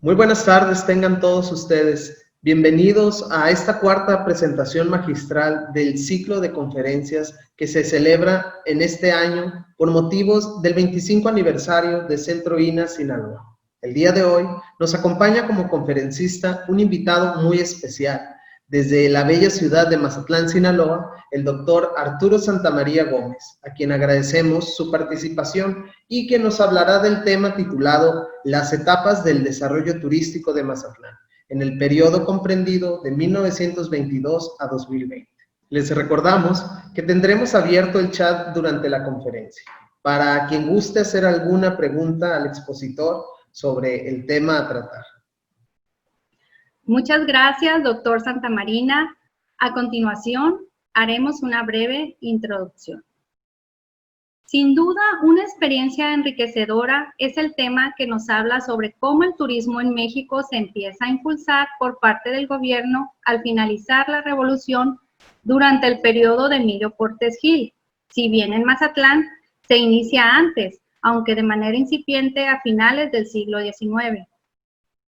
Muy buenas tardes tengan todos ustedes. Bienvenidos a esta cuarta presentación magistral del ciclo de conferencias que se celebra en este año por motivos del 25 aniversario de Centro INA Sinaloa. El día de hoy nos acompaña como conferencista un invitado muy especial. Desde la bella ciudad de Mazatlán, Sinaloa, el doctor Arturo Santamaría Gómez, a quien agradecemos su participación y que nos hablará del tema titulado Las etapas del desarrollo turístico de Mazatlán, en el periodo comprendido de 1922 a 2020. Les recordamos que tendremos abierto el chat durante la conferencia. Para quien guste hacer alguna pregunta al expositor sobre el tema a tratar. Muchas gracias, doctor Santamarina. A continuación, haremos una breve introducción. Sin duda, una experiencia enriquecedora es el tema que nos habla sobre cómo el turismo en México se empieza a impulsar por parte del gobierno al finalizar la revolución durante el periodo de Emilio Portes Gil. Si bien en Mazatlán se inicia antes, aunque de manera incipiente a finales del siglo XIX.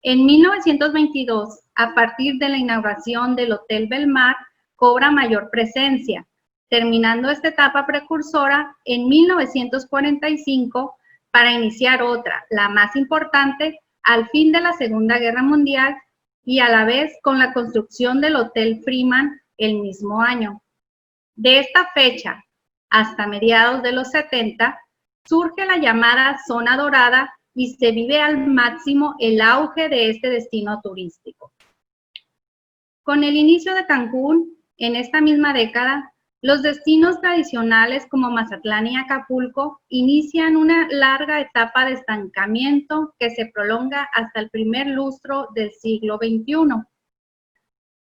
En 1922, a partir de la inauguración del Hotel Belmar, cobra mayor presencia, terminando esta etapa precursora en 1945 para iniciar otra, la más importante, al fin de la Segunda Guerra Mundial y a la vez con la construcción del Hotel Freeman el mismo año. De esta fecha hasta mediados de los 70, surge la llamada Zona Dorada y se vive al máximo el auge de este destino turístico. Con el inicio de Cancún, en esta misma década, los destinos tradicionales como Mazatlán y Acapulco inician una larga etapa de estancamiento que se prolonga hasta el primer lustro del siglo XXI.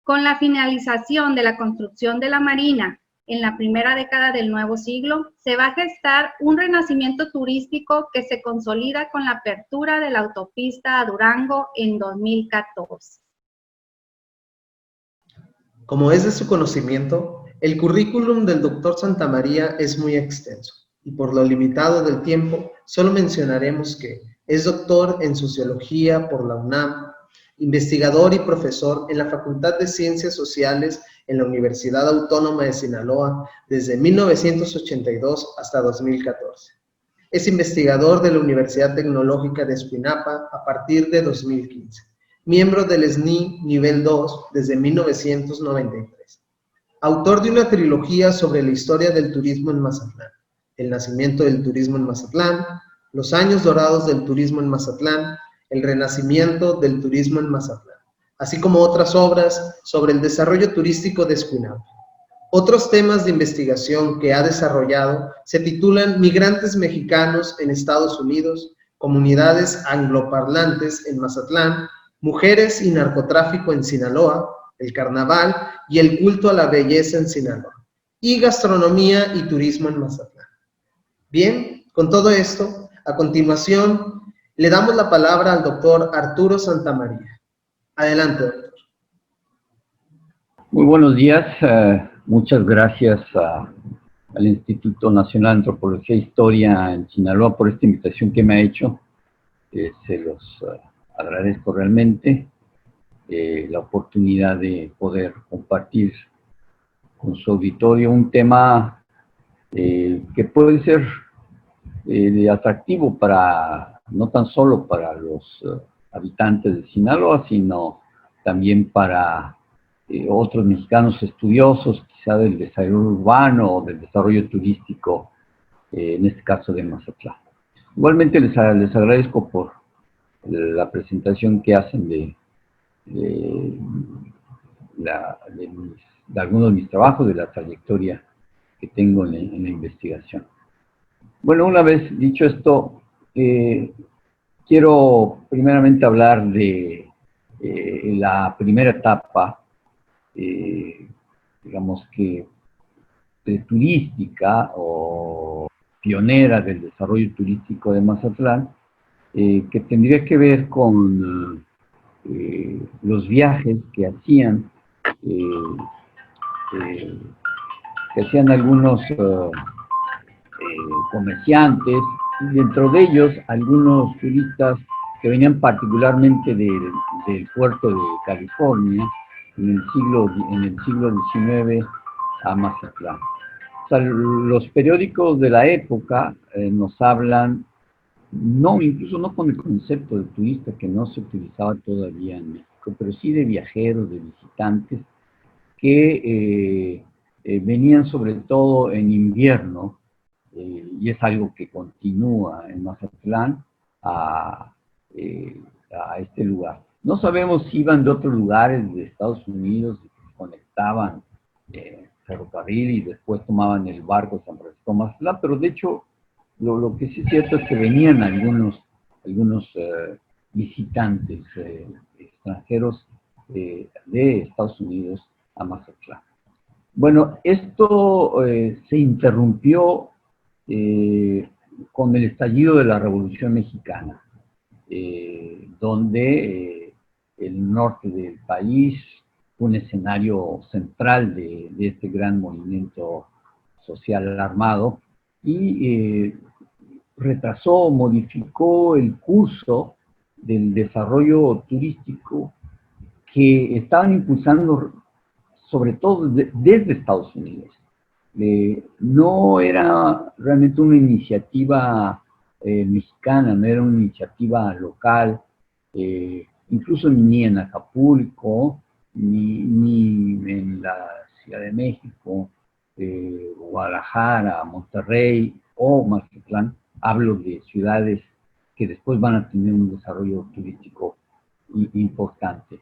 Con la finalización de la construcción de la Marina en la primera década del nuevo siglo, se va a gestar un renacimiento turístico que se consolida con la apertura de la autopista a Durango en 2014. Como es de su conocimiento, el currículum del doctor Santamaría es muy extenso y por lo limitado del tiempo, solo mencionaremos que es doctor en Sociología por la UNAM, investigador y profesor en la Facultad de Ciencias Sociales en la Universidad Autónoma de Sinaloa desde 1982 hasta 2014. Es investigador de la Universidad Tecnológica de Escuinapa a partir de 2015. Miembro del SNI Nivel 2 desde 1993. Autor de una trilogía sobre la historia del turismo en Mazatlán, el nacimiento del turismo en Mazatlán, los años dorados del turismo en Mazatlán, el renacimiento del turismo en Mazatlán, así como otras obras sobre el desarrollo turístico de Escuinapa. Otros temas de investigación que ha desarrollado se titulan Migrantes mexicanos en Estados Unidos, Comunidades angloparlantes en Mazatlán, Mujeres y narcotráfico en Sinaloa, el carnaval y el culto a la belleza en Sinaloa, y gastronomía y turismo en Mazatlán. Bien, con todo esto, a continuación, le damos la palabra al doctor Arturo Santamaría. Adelante, doctor. Muy buenos días. Muchas gracias al Instituto Nacional de Antropología e Historia en Sinaloa por esta invitación que me ha hecho. Se los agradezco realmente la oportunidad de poder compartir con su auditorio un tema que puede ser atractivo para, no tan solo para los habitantes de Sinaloa, sino también para otros mexicanos estudiosos, quizá del desarrollo urbano o del desarrollo turístico, en este caso de Mazatlán. Igualmente les agradezco por la presentación que hacen de algunos de mis trabajos, de la trayectoria que tengo en la investigación. Bueno, una vez dicho esto, quiero primeramente hablar de la primera etapa, digamos que turística o pionera del desarrollo turístico de Mazatlán, que tendría que ver con los viajes que hacían algunos comerciantes, y dentro de ellos algunos turistas que venían particularmente del puerto de California en el siglo XIX a Mazatlán. O sea, los periódicos de la época nos hablan, incluso no con el concepto de turista, que no se utilizaba todavía en México, pero sí de viajeros, de visitantes, que venían sobre todo en invierno, y es algo que continúa en Mazatlán, a este lugar. No sabemos si iban de otros lugares de Estados Unidos, que se conectaban ferrocarril y después tomaban el barco San Francisco Mazatlán, pero de hecho lo que sí es cierto es que venían algunos visitantes extranjeros de Estados Unidos a Mazatlán. Bueno, esto se interrumpió con el estallido de la Revolución Mexicana, donde el norte del país fue un escenario central de este gran movimiento social armado y retrasó, modificó el curso del desarrollo turístico que estaban impulsando sobre todo desde Estados Unidos. No era realmente una iniciativa mexicana, no era una iniciativa local, incluso ni en Acapulco, ni en la Ciudad de México, Guadalajara, Monterrey o Mazatlán. Hablo de ciudades que después van a tener un desarrollo turístico importante.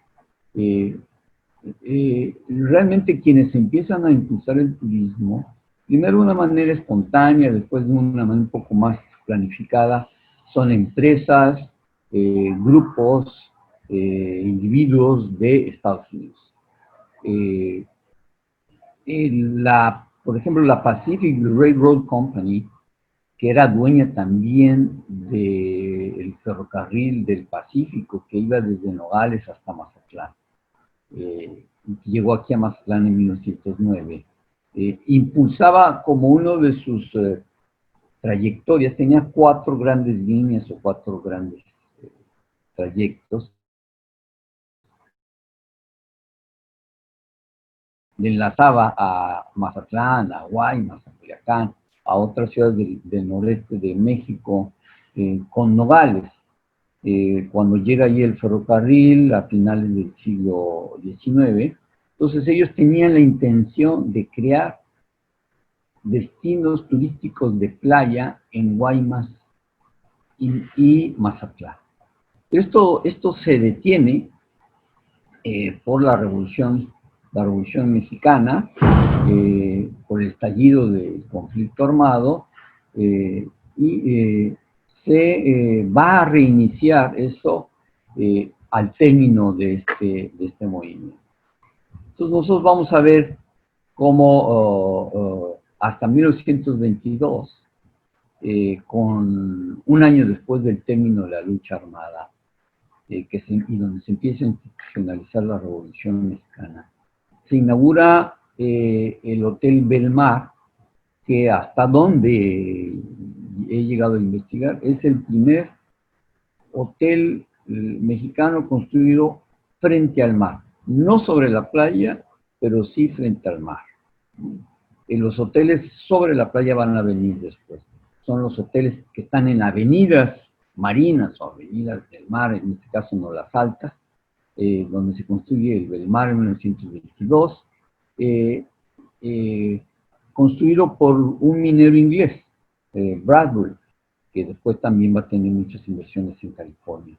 Realmente quienes empiezan a impulsar el turismo, primero de una manera espontánea, después de una manera un poco más planificada, son empresas, grupos, individuos de Estados Unidos. Por ejemplo, la Pacific Railroad Company, que era dueña también del ferrocarril del Pacífico, que iba desde Nogales hasta Mazatlán, llegó aquí a Mazatlán en 1909, impulsaba como uno de sus trayectorias, tenía 4 grandes líneas o 4 grandes trayectos, le enlazaba a Mazatlán, a Guaymas, a Culiacán, a otras ciudades del noreste de México, con Nogales. Cuando llega allí el ferrocarril a finales del siglo XIX, entonces ellos tenían la intención de crear destinos turísticos de playa en Guaymas y Mazatlán. Esto se detiene por la Revolución Mexicana, por el estallido del conflicto armado, y se va a reiniciar eso al término de este movimiento. Entonces nosotros vamos a ver cómo hasta 1922, con un año después del término de la lucha armada, y donde se empieza a institucionalizar la Revolución Mexicana, se inaugura el Hotel Belmar, que hasta donde he llegado a investigar, es el primer hotel mexicano construido frente al mar. No sobre la playa, pero sí frente al mar. Los hoteles sobre la playa van a venir después. Son los hoteles que están en avenidas marinas o avenidas del mar, en este caso no las altas, donde se construye el Belmar en 1922, construido por un minero inglés, Bradbury, que después también va a tener muchas inversiones en California.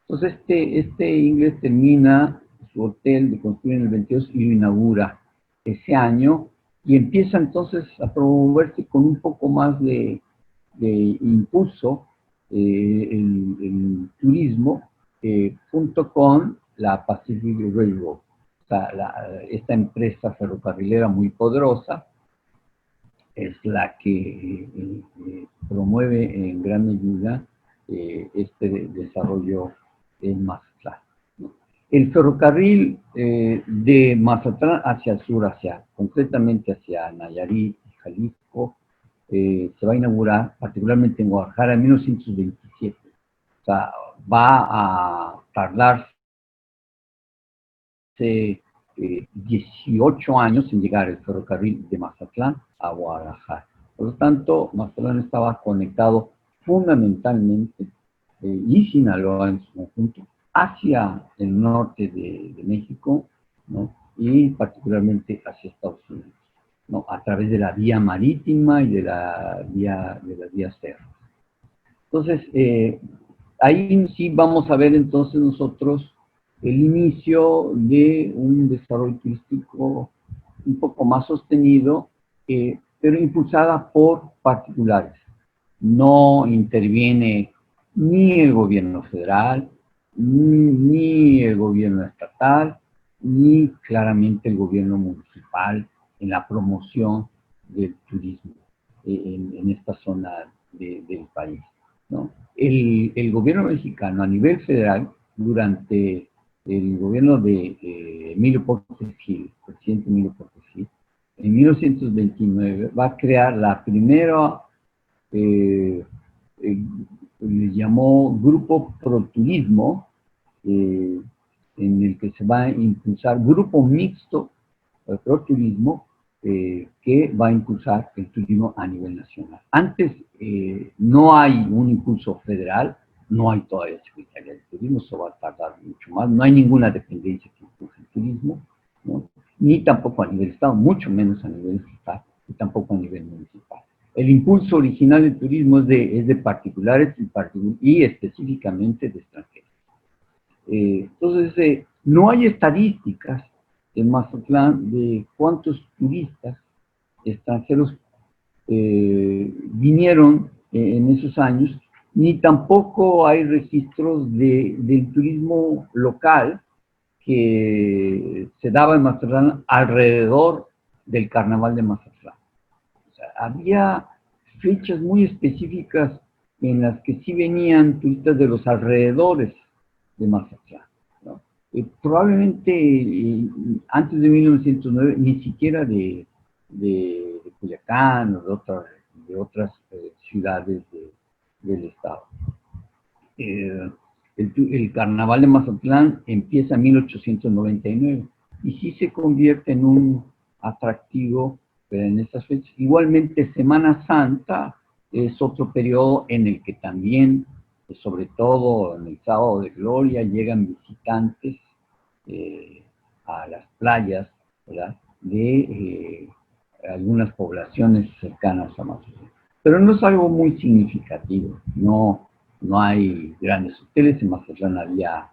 Entonces este inglés termina su hotel de construir en el 22 y lo inaugura ese año, y empieza entonces a promoverse con un poco más de impulso el turismo, junto con la Pacific Railroad, o sea, esta empresa ferrocarrilera muy poderosa es la que promueve en gran medida este desarrollo en Mazatlán. El ferrocarril de Mazatlán hacia el sur, concretamente hacia Nayarit y Jalisco, se va a inaugurar particularmente en Guadalajara en 1927. O sea, va a tardarse 18 años en llegar el ferrocarril de Mazatlán a Guadalajara. Por lo tanto, Mazatlán estaba conectado fundamentalmente, y Sinaloa en su conjunto, hacia el norte de México, ¿no? Y particularmente hacia Estados Unidos, ¿no? A través de la vía marítima y de las vías férreas. Entonces, ahí sí vamos a ver entonces nosotros el inicio de un desarrollo turístico un poco más sostenido, pero impulsada por particulares. No interviene ni el gobierno federal, ni el gobierno estatal, ni claramente el gobierno municipal en la promoción del turismo en esta zona del país, ¿no? El gobierno mexicano a nivel federal, durante el gobierno de Emilio Portes Gil, presidente Emilio Portes Gil, en 1929 va a crear la primera, le llamó Grupo Proturismo, en el que se va a impulsar Grupo Mixto Proturismo, que va a impulsar el turismo a nivel nacional. Antes no hay un impulso federal, no hay todavía Secretaría de Turismo, eso va a tardar mucho más, no hay ninguna dependencia que impulse el turismo, ¿no? Ni tampoco a nivel Estado, mucho menos a nivel estatal, y tampoco a nivel municipal. El impulso original del turismo es de particulares y específicamente de extranjeros. Entonces, no hay estadísticas en Mazatlán de cuántos turistas extranjeros vinieron en esos años, ni tampoco hay registros del turismo local que se daba en Mazatlán alrededor del Carnaval de Mazatlán. O sea, había fechas muy específicas en las que sí venían turistas de los alrededores de Mazatlán, ¿no? Probablemente antes de 1909 ni siquiera de Culiacán o de otras ciudades del estado. El Carnaval de Mazatlán empieza en 1899 y sí se convierte en un atractivo, pero en esas fechas. Igualmente Semana Santa es otro periodo en el que también, sobre todo en el Sábado de Gloria, llegan visitantes a las playas, ¿verdad?, de algunas poblaciones cercanas a Mazatlán. Pero no es algo muy significativo, no hay grandes hoteles. En Mazatlán había,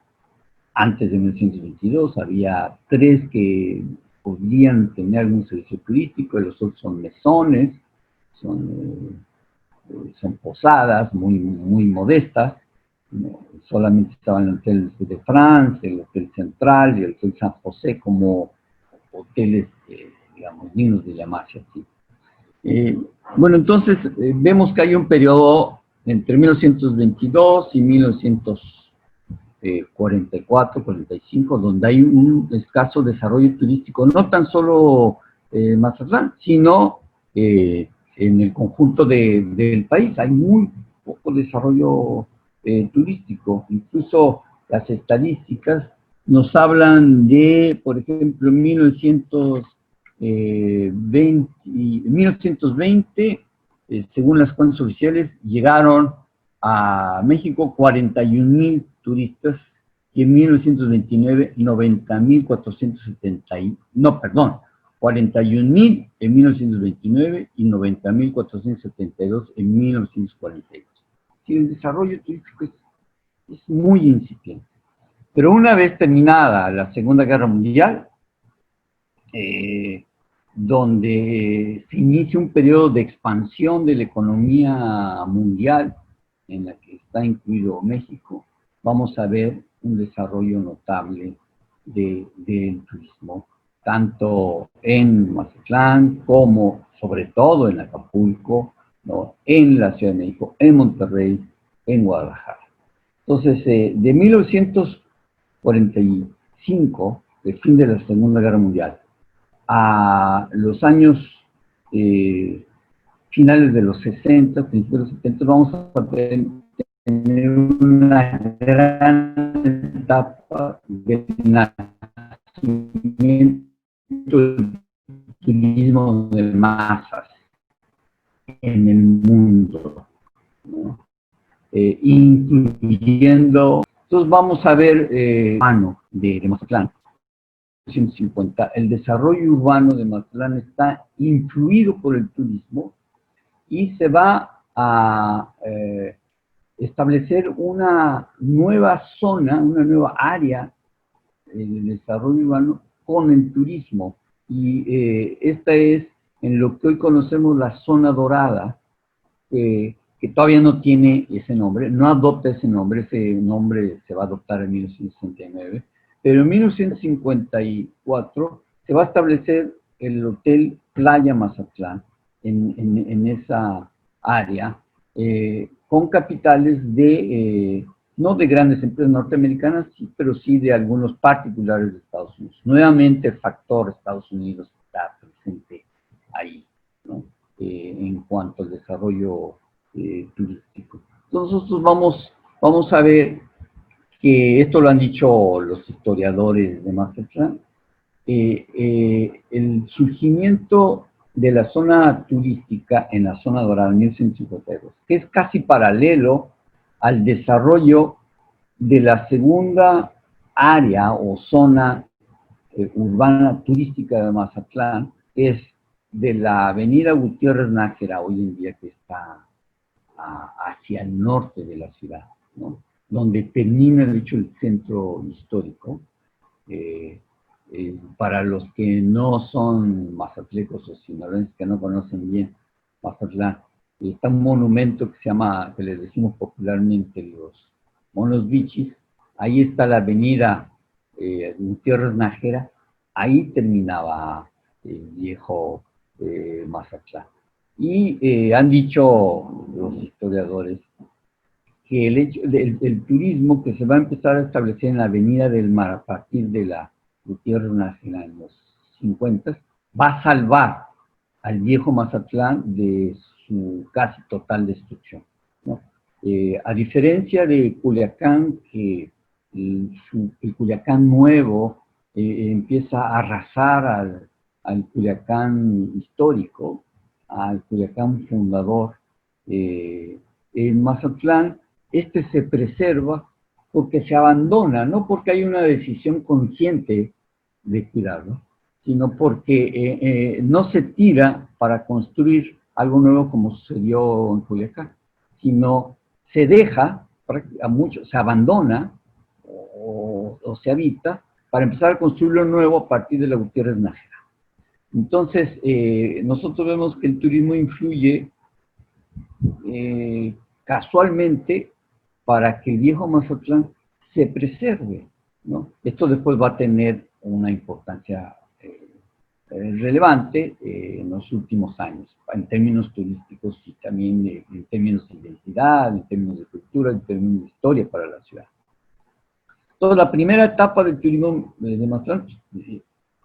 antes de 1922, había 3 que podían tener algún servicio turístico, los otros son mesones, son posadas muy modestas, ¿no? Solamente estaban el Hotel de France, el Hotel Central y el Hotel San José como hoteles, digamos, dignos de llamarse así. Bueno, entonces vemos que hay un periodo entre 1922 y 1944, 45, donde hay un escaso desarrollo turístico, no tan solo Mazatlán, sino en el conjunto del país. Hay muy poco desarrollo turístico. Incluso las estadísticas nos hablan de, por ejemplo, en 1920, según las cuentas oficiales, llegaron a México 41,000 turistas y en 1929 41,000 en 1929 y 90,472 en 1942. Sí, el desarrollo turístico es muy incipiente. Pero una vez terminada la Segunda Guerra Mundial, donde se inicia un periodo de expansión de la economía mundial, en la que está incluido México, vamos a ver un desarrollo notable del turismo, tanto en Mazatlán como, sobre todo, en Acapulco, ¿no?, en la Ciudad de México, en Monterrey, en Guadalajara. Entonces, de 1945, el fin de la Segunda Guerra Mundial, a los años finales de los 60, principios de los 70, vamos a tener una gran etapa de nacimiento del turismo de masas en el mundo, ¿no? Incluyendo, entonces vamos a ver urbano de Mazatlán. 150. El desarrollo urbano de Mazatlán está influido por el turismo y se va a establecer una nueva zona, una nueva área de desarrollo urbano con el turismo. Y esta es en lo que hoy conocemos la zona dorada, que todavía no tiene ese nombre, no adopta ese nombre se va a adoptar en 1969, pero en 1954 se va a establecer el Hotel Playa Mazatlán en esa área, con capitales no de grandes empresas norteamericanas, sí, pero sí de algunos particulares de Estados Unidos. Nuevamente el factor Estados Unidos está presente ahí, ¿no? En cuanto al desarrollo turístico. Entonces nosotros vamos a ver que esto lo han dicho los historiadores de Mazatlán, el surgimiento de la zona turística en la zona dorada, 1952, que es casi paralelo al desarrollo de la segunda área o zona urbana turística de Mazatlán, que es de la avenida Gutiérrez Nájera, hoy en día que está hacia el norte de la ciudad, ¿no? Donde termina, de hecho, el centro histórico. Para los que no son mazatlecos o sinaloenses, que no conocen bien Mazatlán, está un monumento que se llama, que le decimos popularmente los Monos Bichis. Ahí está la avenida Gutiérrez Nájera, ahí terminaba el viejo Mazatlán. Y han dicho los historiadores que el hecho del turismo que se va a empezar a establecer en la Avenida del Mar a partir de la Gutiérrez Nájera en los 50 va a salvar al viejo Mazatlán de su casi total destrucción, ¿no? A diferencia de Culiacán, que el Culiacán nuevo empieza a arrasar al Culiacán histórico, al Culiacán fundador, en Mazatlán, se preserva porque se abandona, no porque hay una decisión consciente de cuidarlo, sino porque no se tira para construir algo nuevo como sucedió en Culiacán, sino se deja, a muchos, se abandona o se habita para empezar a construir lo nuevo a partir de la Gutiérrez Nájera. Entonces, nosotros vemos que el turismo influye casualmente para que el viejo Mazatlán se preserve, ¿no? Esto después va a tener una importancia relevante en los últimos años, en términos turísticos y también en términos de identidad, en términos de cultura, en términos de historia para la ciudad. Entonces, la primera etapa del turismo de Mazatlán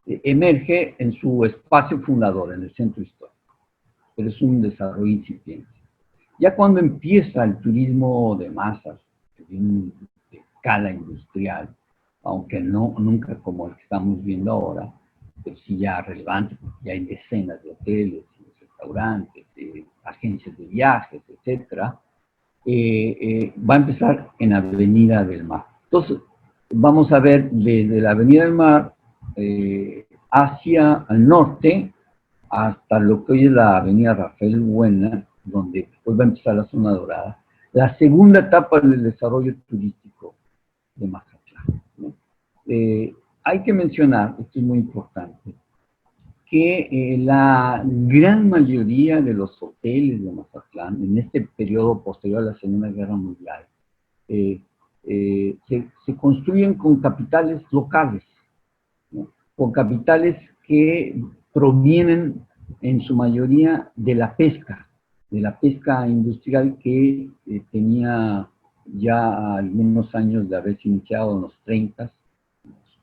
emerge en su espacio fundador, en el centro histórico, pero es un desarrollo incipiente. Ya cuando empieza el turismo de masas, de escala industrial, aunque nunca como el que estamos viendo ahora, pero sí ya relevante, porque ya hay decenas de hoteles, restaurantes, agencias de viajes, etcétera, va a empezar en Avenida del Mar. Entonces, vamos a ver desde la Avenida del Mar hacia el norte, hasta lo que hoy es la Avenida Rafael Buena, donde después va a empezar la zona dorada, la segunda etapa del desarrollo turístico de Mazatlán, ¿no? Hay que mencionar, esto es muy importante, que la gran mayoría de los hoteles de Mazatlán, en este periodo posterior a la Segunda Guerra Mundial, se construyen con capitales locales, ¿no? Con capitales que provienen en su mayoría de la pesca industrial que tenía ya algunos años de haberse iniciado en los 30,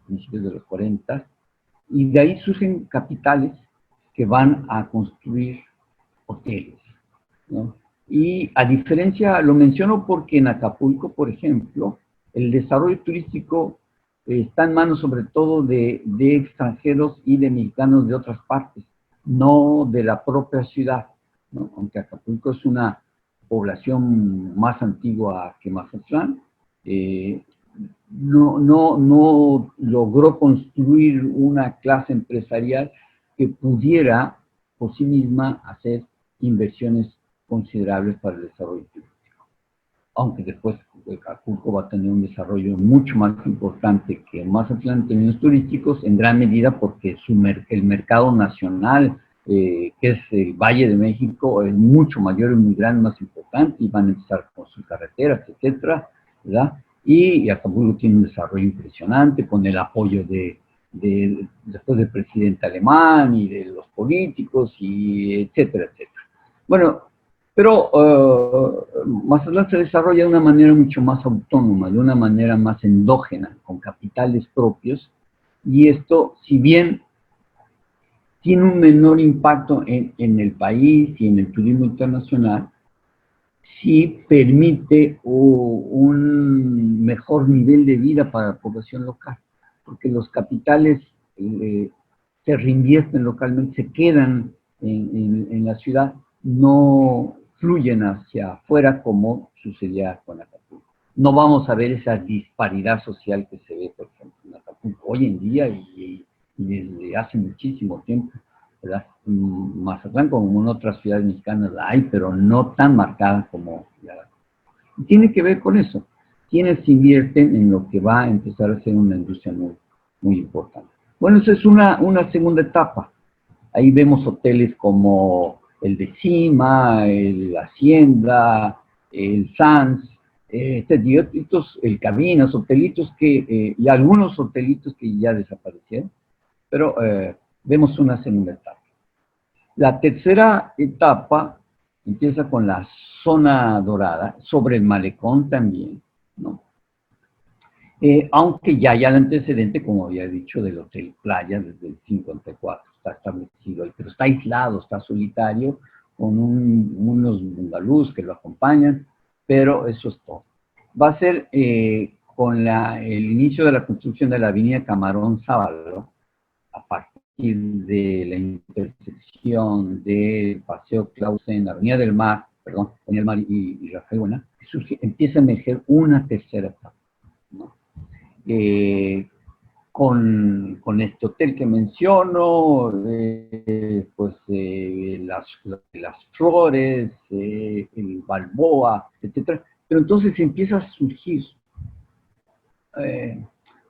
principios de los 40, y de ahí surgen capitales que van a construir hoteles, ¿no? Y a diferencia, lo menciono porque en Acapulco, por ejemplo, el desarrollo turístico está en manos sobre todo de extranjeros y de mexicanos de otras partes, no de la propia ciudad, ¿no? Aunque Acapulco es una población más antigua que Mazatlán, no logró construir una clase empresarial que pudiera por sí misma hacer inversiones considerables para el desarrollo turístico. Aunque después Acapulco va a tener un desarrollo mucho más importante que Mazatlán en términos turísticos, en gran medida porque el mercado nacional, que es el Valle de México, es mucho mayor, es muy grande, más importante, y van a empezar con sus carreteras, etcétera, ¿verdad? Y Acapulco tiene un desarrollo impresionante con el apoyo después del presidente alemán y de los políticos, y etcétera, etcétera. Bueno, pero Mazatlán se desarrolla de una manera mucho más autónoma, de una manera más endógena, con capitales propios, y esto, si bien tiene un menor impacto en el país y en el turismo internacional, sí permite un mejor nivel de vida para la población local, porque los capitales se reinvierten localmente, se quedan en la ciudad, no fluyen hacia afuera como sucedía con Acapulco. No vamos a ver esa disparidad social que se ve, por ejemplo, en Acapulco hoy en día y desde hace muchísimo tiempo, ¿verdad? Mazatlán, como en otras ciudades mexicanas la hay, pero no tan marcada como la. Tiene que ver con eso. Quienes invierten en lo que va a empezar a ser una industria muy, muy importante. Bueno, esa es una segunda etapa. Ahí vemos hoteles como el de Cima, el Hacienda, el Sanz, el Cabinas, hotelitos y algunos hotelitos que ya desaparecieron, pero vemos una segunda etapa. La tercera etapa empieza con la zona dorada, sobre el malecón también, ¿no? Aunque ya hay el antecedente, como había dicho, del Hotel Playa desde el 54, está establecido ahí, pero está aislado, está solitario, con unos bungalows que lo acompañan, pero eso es todo. Va a ser con el inicio de la construcción de la avenida Camarón Sábalo, a partir de la intersección del Paseo Clausen, Avenida del Mar, perdón, Avenida del Mar y Rafael Buena, empieza a emerger una tercera etapa, ¿no? Con este hotel que menciono, pues las Flores, el Balboa, etcétera. Pero entonces empieza a surgir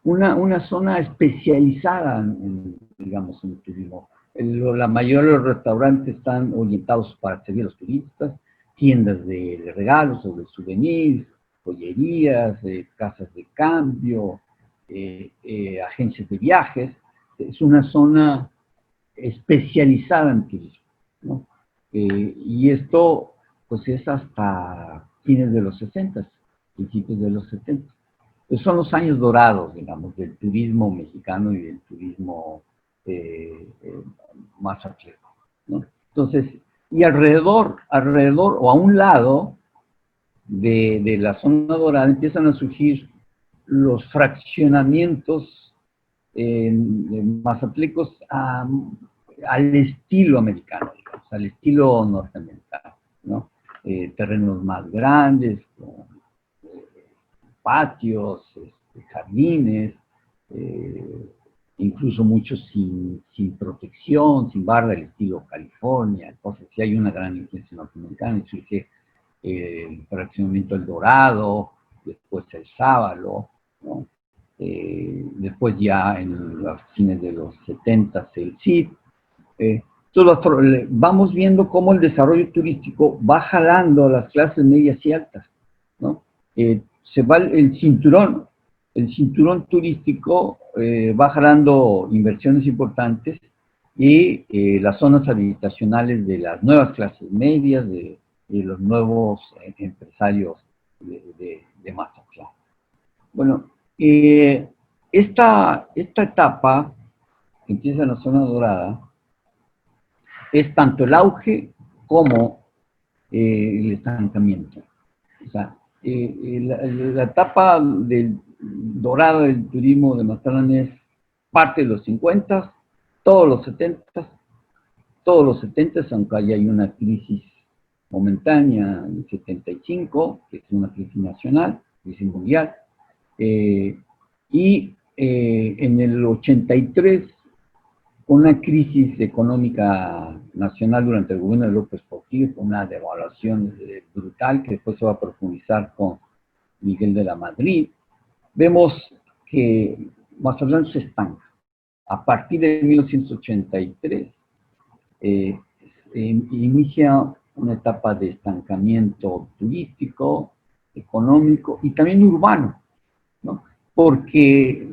una zona especializada, digamos, en el turismo. La mayoría de los restaurantes están orientados para servir a los turistas, tiendas de regalos o de souvenirs, joyerías, casas de cambio, agencias de viajes. Es una zona especializada en turismo, ¿no? Y esto, pues, es hasta fines de los 60, principios de los 70. Pues son los años dorados, digamos, del turismo mexicano y del turismo mazatleco, ¿no? Entonces, y alrededor o a un lado de la zona dorada empiezan a surgir los fraccionamientos mazatlecos al estilo americano, digamos, al estilo norteamericano, ¿no? Terrenos más grandes, con patios, jardines, incluso muchos sin protección, sin barra, el estilo California, cosas así. Hay una gran influencia norteamericana, y surge el fraccionamiento El Dorado, después el Sábalo, ¿no? Después ya en los fines de los 70 el CID. Vamos viendo cómo el desarrollo turístico va jalando a las clases medias y altas, ¿no? Se va el cinturón turístico va jalando inversiones importantes y las zonas habitacionales de las nuevas clases medias, de los nuevos empresarios de Mazatlán. Bueno, esta etapa que empieza en la zona dorada es tanto el auge como el estancamiento. O sea, la etapa dorada del turismo de Mazatlán es parte de los 50, todos los 70, aunque ahí hay una crisis momentánea en 75, que es una crisis nacional, crisis mundial, y en el 83, con una crisis económica nacional durante el gobierno de López Portillo, con una devaluación brutal que después se va a profundizar con Miguel de la Madrid, vemos que Mazatlán se estanca. A partir de 1983, inicia una etapa de estancamiento turístico, económico y también urbano, ¿no? Porque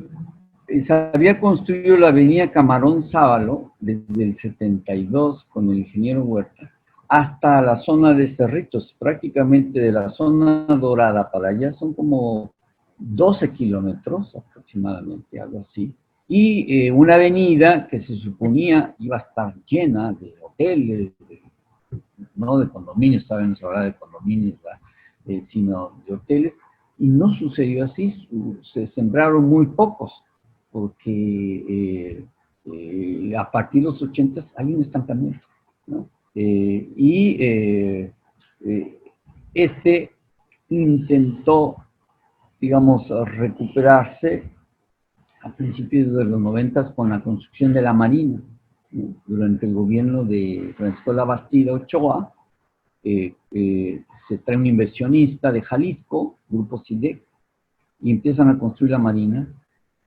se había construido la avenida Camarón Sábalo desde el 72 con el ingeniero Huerta hasta la zona de Cerritos, prácticamente de la zona dorada para allá son como 12 kilómetros aproximadamente, algo así. Y una avenida que se suponía iba a estar llena de hoteles, no de condominios, sabemos hablar de condominios, sino de hoteles, y no sucedió así, se sembraron muy pocos, porque a partir de los 80 hay un estancamiento, ¿no? Este intentó, digamos, recuperarse a principios de los 90 con la construcción de la Marina, ¿no? Durante el gobierno de Francisco Labastida Ochoa, se trae un inversionista de Jalisco, Grupo SIDEC, y empiezan a construir la Marina,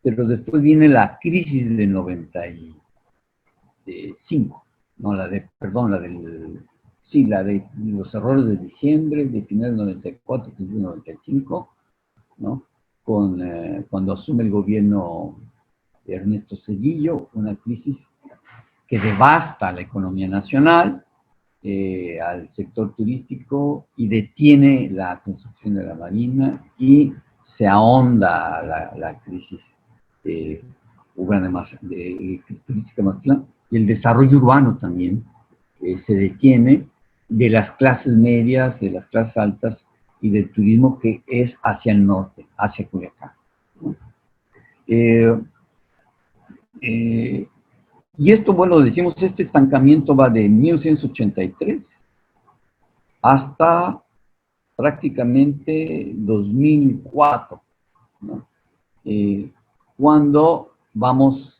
pero después viene la crisis del 95, no, la de los errores de diciembre, de finales del 94, principios del 95, ¿no? Cuando asume el gobierno de Ernesto Zedillo, una crisis que devasta la economía nacional, al sector turístico y detiene la construcción de la Marina y se ahonda la crisis urbana turística Mazatlán, y el desarrollo urbano también se detiene de las clases medias, de las clases altas y del turismo que es hacia el norte, hacia Culiacán, ¿no? Y esto, bueno, decimos, este estancamiento va de 1983 hasta prácticamente 2004, ¿no? Cuando vamos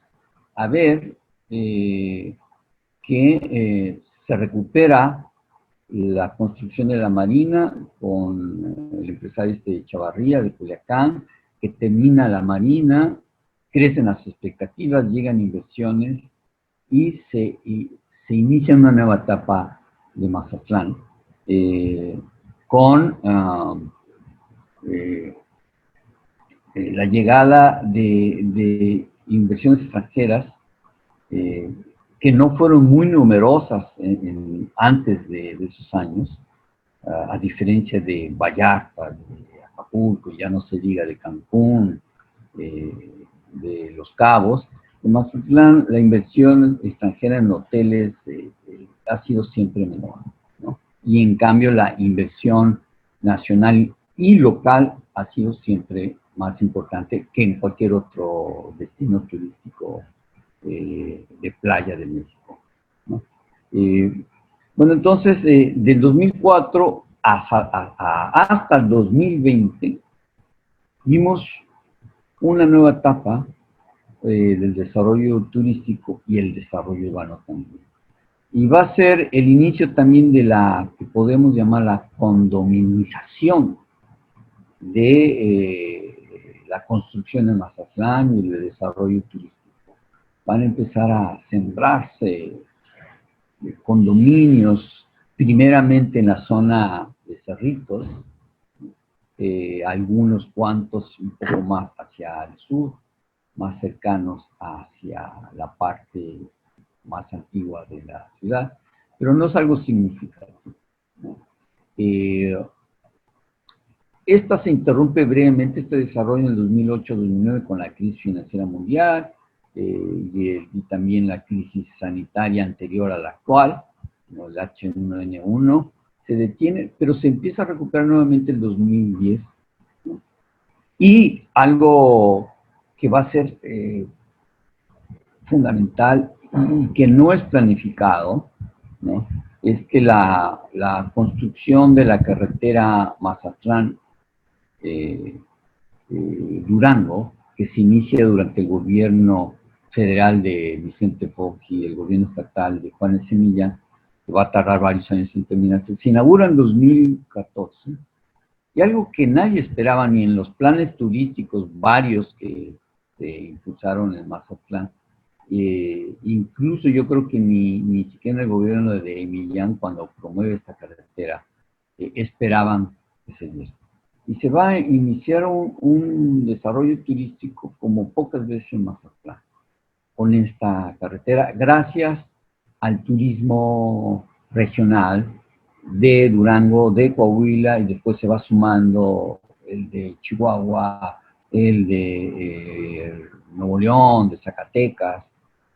a ver que se recupera la construcción de la Marina con el empresario Chavarría de Culiacán, que termina la Marina, crecen las expectativas, llegan inversiones y se inicia una nueva etapa de Mazatlán con la llegada de inversiones extranjeras que no fueron muy numerosas antes de esos años, a diferencia de Vallarta, de Acapulco, ya no se diga de Cancún, de Los Cabos. En Mazatlán, la inversión extranjera en hoteles ha sido siempre menor, ¿no? Y en cambio la inversión nacional y local ha sido siempre más importante que en cualquier otro destino turístico de playa de México, ¿no? Bueno, entonces, del 2004 hasta el 2020, vimos una nueva etapa del desarrollo turístico y el desarrollo urbano también. Y va a ser el inicio también de la que podemos llamar la condominización de la construcción de Mazatlán y el desarrollo turístico. Van a empezar a sembrarse condominios, primeramente en la zona de Cerritos, algunos cuantos un poco más hacia el sur, más cercanos hacia la parte más antigua de la ciudad, pero no es algo significativo, ¿no? Esta se interrumpe brevemente, este desarrollo en el 2008-2009 con la crisis financiera mundial y también la crisis sanitaria anterior a la actual, ¿no? El H1N1, se detiene, pero se empieza a recuperar nuevamente el 2010. ¿No? Y algo que va a ser fundamental y que no es planificado, ¿no? Es que la construcción de la carretera Mazatlán-Durango, que se inicia durante el gobierno federal de Vicente Fox y el gobierno estatal de Juan L. Semilla, que va a tardar varios años en terminarse, se inaugura en 2014, y algo que nadie esperaba ni en los planes turísticos varios que se impulsaron en Mazatlán, incluso yo creo que ni siquiera el gobierno de Emilián, cuando promueve esta carretera, esperaban que se diera. Y se va a iniciar un desarrollo turístico como pocas veces en Mazatlán, con esta carretera, gracias al turismo regional de Durango, de Coahuila, y después se va sumando el de Chihuahua, el de Nuevo León, de Zacatecas,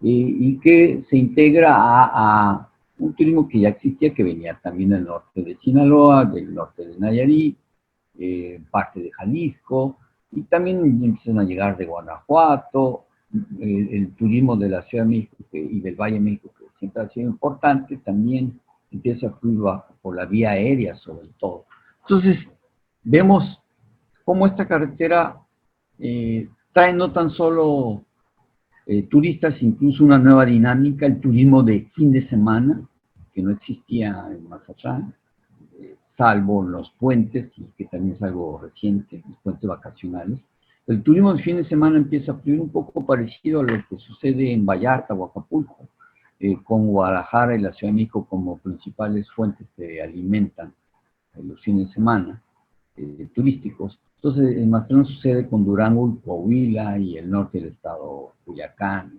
y que se integra a un turismo que ya existía, que venía también del norte de Sinaloa, del norte de Nayarit, parte de Jalisco, y también empiezan a llegar de Guanajuato, el turismo de la Ciudad de México y del Valle de México, que siempre ha sido importante, también empieza a fluir por la vía aérea sobre todo. Entonces, vemos cómo esta carretera trae no tan solo turistas, incluso una nueva dinámica, el turismo de fin de semana, que no existía en Mazatlán, salvo los puentes, que también es algo reciente, los puentes vacacionales. El turismo de fin de semana empieza a fluir un poco parecido a lo que sucede en Vallarta o Acapulco, con Guadalajara y la Ciudad de México como principales fuentes que alimentan los fines de semana turísticos. Entonces, en Mazatlán sucede con Durango y Coahuila y el norte del estado, Culiacán,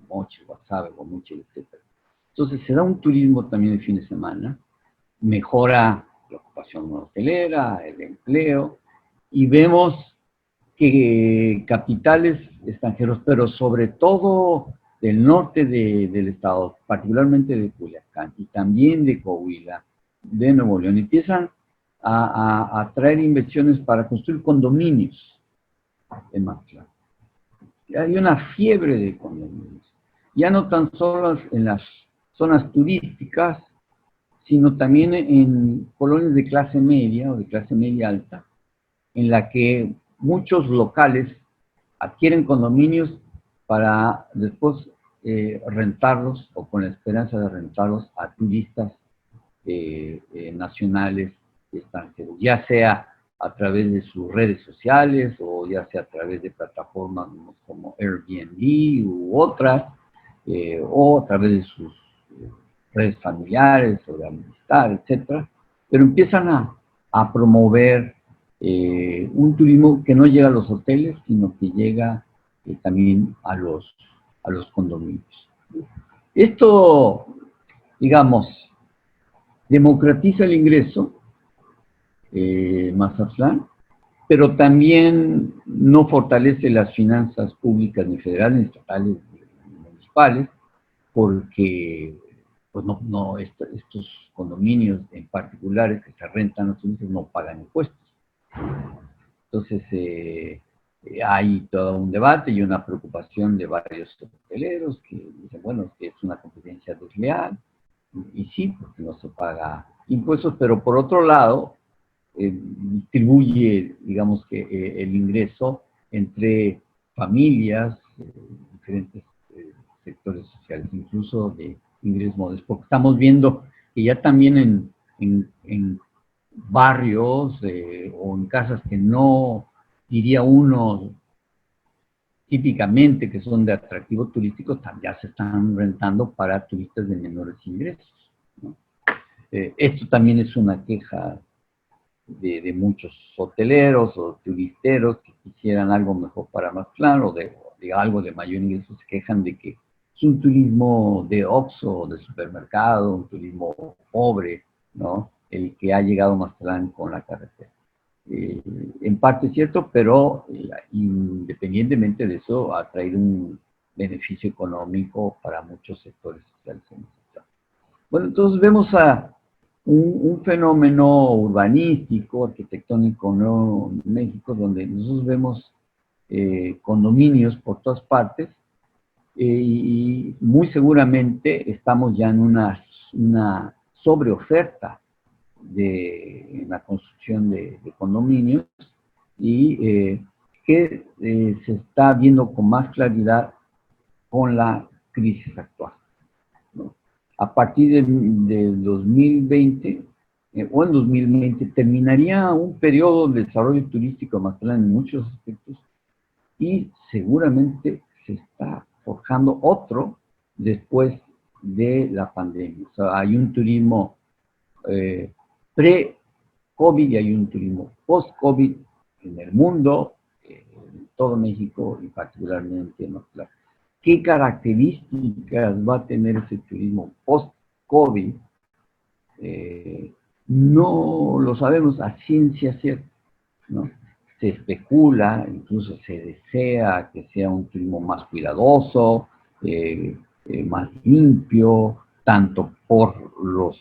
Mochis, Guasave, Guamúchil, etc. Entonces, se da un turismo también de fin de semana, mejora la ocupación hotelera, el empleo, y vemos que capitales extranjeros, pero sobre todo del norte del estado, particularmente de Culiacán y también de Coahuila, de Nuevo León, empiezan a traer inversiones para construir condominios en Mazatlán. Hay una fiebre de condominios, ya no tan solo en las zonas turísticas, sino también en colonias de clase media o de clase media alta, en la que muchos locales adquieren condominios para después rentarlos, o con la esperanza de rentarlos a turistas nacionales y extranjeros, ya sea a través de sus redes sociales o ya sea a través de plataformas como Airbnb u otras, o a través de sus redes familiares o de amistad, etcétera, pero empiezan a promover un turismo que no llega a los hoteles, sino que llega también a los condominios. Esto, digamos, democratiza el ingreso, Mazatlán, pero también no fortalece las finanzas públicas ni federales, ni estatales, ni municipales, porque pues estos condominios en particulares que se rentan a los turistas no pagan impuestos. Entonces, hay todo un debate y una preocupación de varios hoteleros que dicen, bueno, que es una competencia desleal, y sí, porque no se paga impuestos, pero por otro lado, distribuye, digamos que el ingreso entre familias, diferentes sectores sociales, incluso de ingresos modestos, porque estamos viendo que ya también en barrios o en casas que no diría uno típicamente que son de atractivo turístico, ya se están rentando para turistas de menores ingresos, ¿no? Esto también es una queja de muchos hoteleros o turisteros que quisieran algo mejor para Mazatlán o de algo de mayor ingreso, se quejan de que es un turismo de Oxxo, de supermercado, un turismo pobre, ¿no? El que ha llegado a Mazatlán con la carretera. En parte es cierto, pero independientemente de eso, ha traído un beneficio económico para muchos sectores sociales en Mazatlán. Bueno, entonces vemos un fenómeno urbanístico, arquitectónico nuevo en México, donde nosotros vemos condominios por todas partes, y muy seguramente estamos ya en una sobreoferta en la construcción de condominios, y que se está viendo con más claridad con la crisis actual, ¿no? A partir del 2020, o en 2020, terminaría un periodo de desarrollo turístico de Mazatlán en muchos aspectos, y seguramente se está forjando otro después de la pandemia. O sea, hay un turismo pre-COVID y hay un turismo post-COVID en el mundo, en todo México y particularmente en Mazatlán. ¿Qué características va a tener ese turismo post-COVID? No lo sabemos a ciencia cierta, ¿no? Se especula, incluso se desea que sea un turismo más cuidadoso, más limpio, tanto por los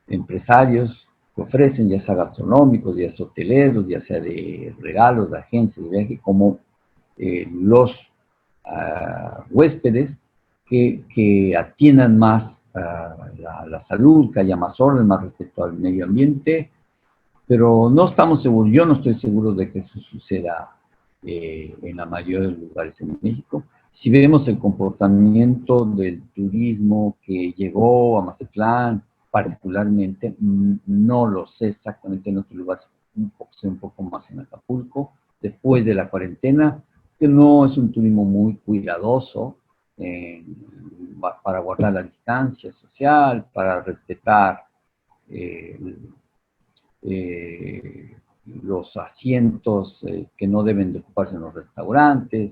empresarios que ofrecen, ya sea gastronómicos, ya sea hoteleros, ya sea de regalos, de agencias de viaje, como los huéspedes que atiendan más la salud, que haya más orden, más respeto al medio ambiente, pero no estamos seguros, yo no estoy seguro de que eso suceda en la mayoría de los lugares en México. Si vemos el comportamiento del turismo que llegó a Mazatlán, particularmente, no lo sé exactamente en otros lugares, sé un poco más en Acapulco, después de la cuarentena, que no es un turismo muy cuidadoso para guardar la distancia social, para respetar los asientos que no deben de ocuparse en los restaurantes,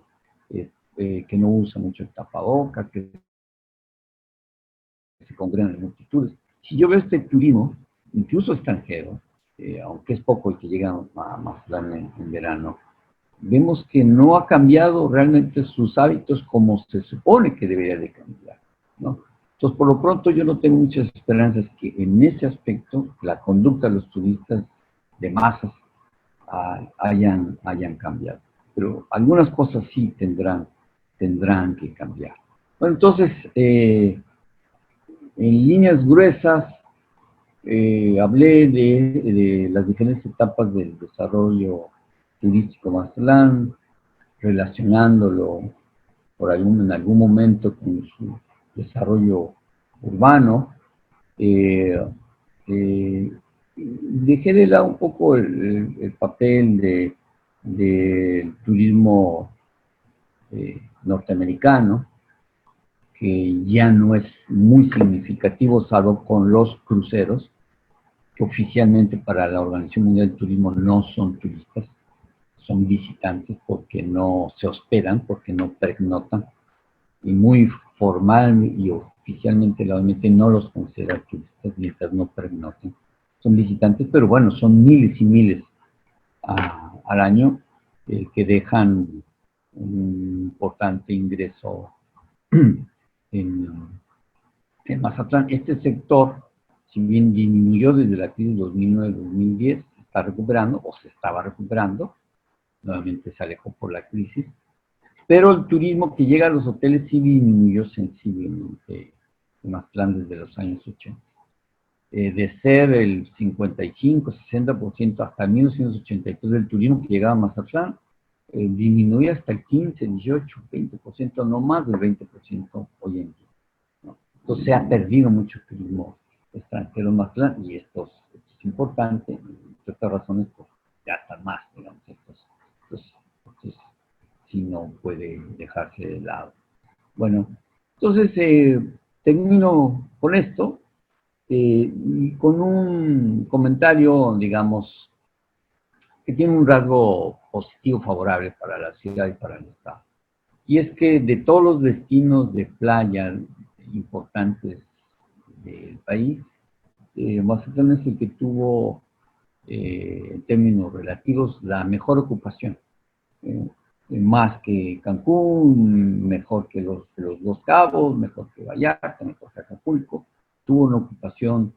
que no usan mucho el tapabocas, que se congregan en multitudes. Si yo veo este turismo, incluso extranjero, aunque es poco y que llegan a Mazatlán en verano, vemos que no ha cambiado realmente sus hábitos como se supone que debería de cambiar, ¿no? Entonces, por lo pronto, yo no tengo muchas esperanzas que en ese aspecto la conducta de los turistas de masas hayan cambiado. Pero algunas cosas sí tendrán que cambiar. Bueno, entonces, en líneas gruesas, hablé de las diferentes etapas del desarrollo turístico de Mazatlán, relacionándolo en algún momento con su desarrollo urbano. Dejé de lado un poco el papel del turismo norteamericano, que ya no es muy significativo, salvo con los cruceros, que oficialmente para la Organización Mundial del Turismo no son turistas, son visitantes porque no se hospedan, porque no pernoctan, y muy formal y oficialmente la OMS no los considera turistas mientras no pernocten. Son visitantes, pero bueno, son miles y miles al año que dejan un importante ingreso en Mazatlán. Este sector, si bien disminuyó desde la crisis 2009-2010, está recuperando, o se estaba recuperando, nuevamente se alejó por la crisis, pero el turismo que llega a los hoteles sí disminuyó sensiblemente en Mazatlán desde los años 80. De ser el 55-60% hasta 1983 del turismo que llegaba a Mazatlán, disminuye hasta el 15, 18, 20%, no más del 20% hoy en día, ¿no? Entonces se ha perdido mucho turismo extranjero en Mazatlán, y esto es importante, por estas razones pues, ya están más, digamos, entonces sí no puede dejarse de lado. Bueno, entonces termino con esto, y con un comentario, digamos, que tiene un rasgo positivo favorable para la ciudad y para el Estado. Y es que de todos los destinos de playa importantes del país, Mazatlán es el que tuvo, en términos relativos, la mejor ocupación. Más que Cancún, mejor que los Dos Cabos, mejor que Vallarta, mejor que Acapulco. Tuvo una ocupación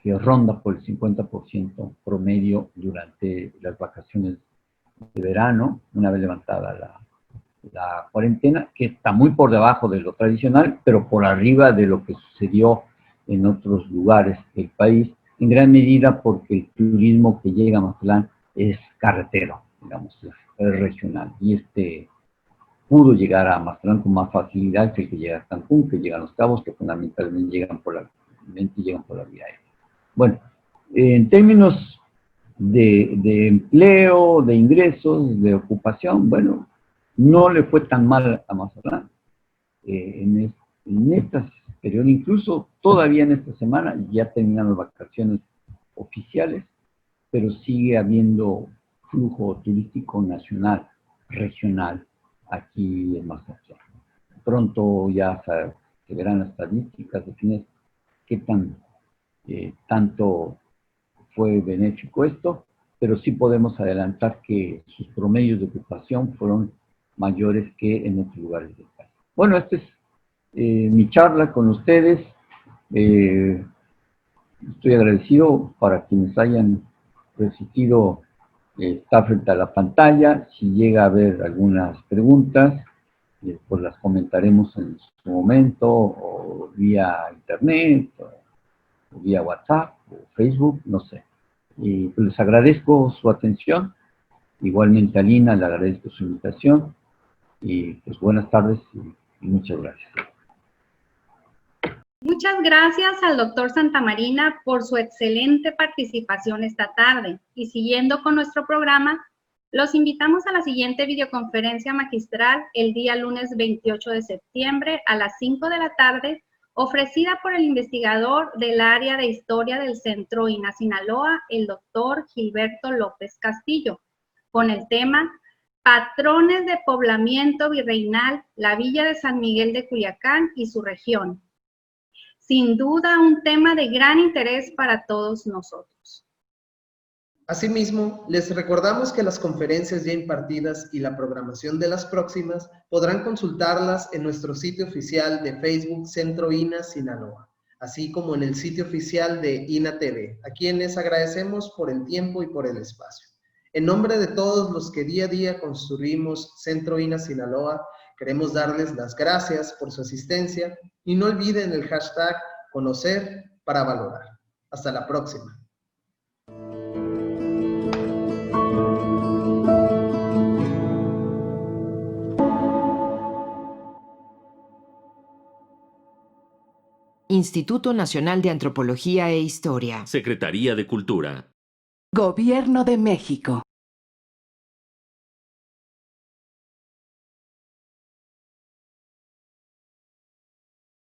que ronda por el 50% promedio durante las vacaciones de verano, una vez levantada la cuarentena, que está muy por debajo de lo tradicional, pero por arriba de lo que sucedió en otros lugares del país, en gran medida porque el turismo que llega a Mazatlán es carretero, digamos, es regional, y pudo llegar a Mazatlán con más facilidad que el que llega a Cancún, que llegan a Los Cabos, que fundamentalmente llegan por la vía aérea. Bueno, en términos de empleo, de ingresos, de ocupación, bueno, no le fue tan mal a Mazatlán. En estas periodos, incluso todavía en esta semana, ya terminan las vacaciones oficiales, pero sigue habiendo flujo turístico nacional, regional, aquí en Mazatlán. Pronto ya se verán las estadísticas, defines qué tanto fue benéfico esto, pero sí podemos adelantar que sus promedios de ocupación fueron mayores que en otros lugares del país. Bueno, esta es mi charla con ustedes. Estoy agradecido para quienes hayan resistido estar frente a la pantalla. Si llega a haber algunas preguntas, pues las comentaremos en su momento, o vía internet, o vía WhatsApp, o Facebook, no sé. Y pues les agradezco su atención. Igualmente a Lina le agradezco su invitación. Y pues buenas tardes y muchas gracias. Muchas gracias al doctor Santamarina por su excelente participación esta tarde. Y siguiendo con nuestro programa, los invitamos a la siguiente videoconferencia magistral el día lunes 28 de septiembre a las 5 de la tarde, ofrecida por el investigador del área de historia del Centro INA Sinaloa, el doctor Gilberto López Castillo, con el tema Patrones de poblamiento virreinal, la villa de San Miguel de Culiacán y su región. Sin duda, un tema de gran interés para todos nosotros. Asimismo, les recordamos que las conferencias ya impartidas y la programación de las próximas podrán consultarlas en nuestro sitio oficial de Facebook Centro INA Sinaloa, así como en el sitio oficial de INA TV, a quienes agradecemos por el tiempo y por el espacio. En nombre de todos los que día a día construimos Centro INA Sinaloa, queremos darles las gracias por su asistencia y no olviden el hashtag Conocer para Valorar. Hasta la próxima. Instituto Nacional de Antropología e Historia. Secretaría de Cultura. Gobierno de México.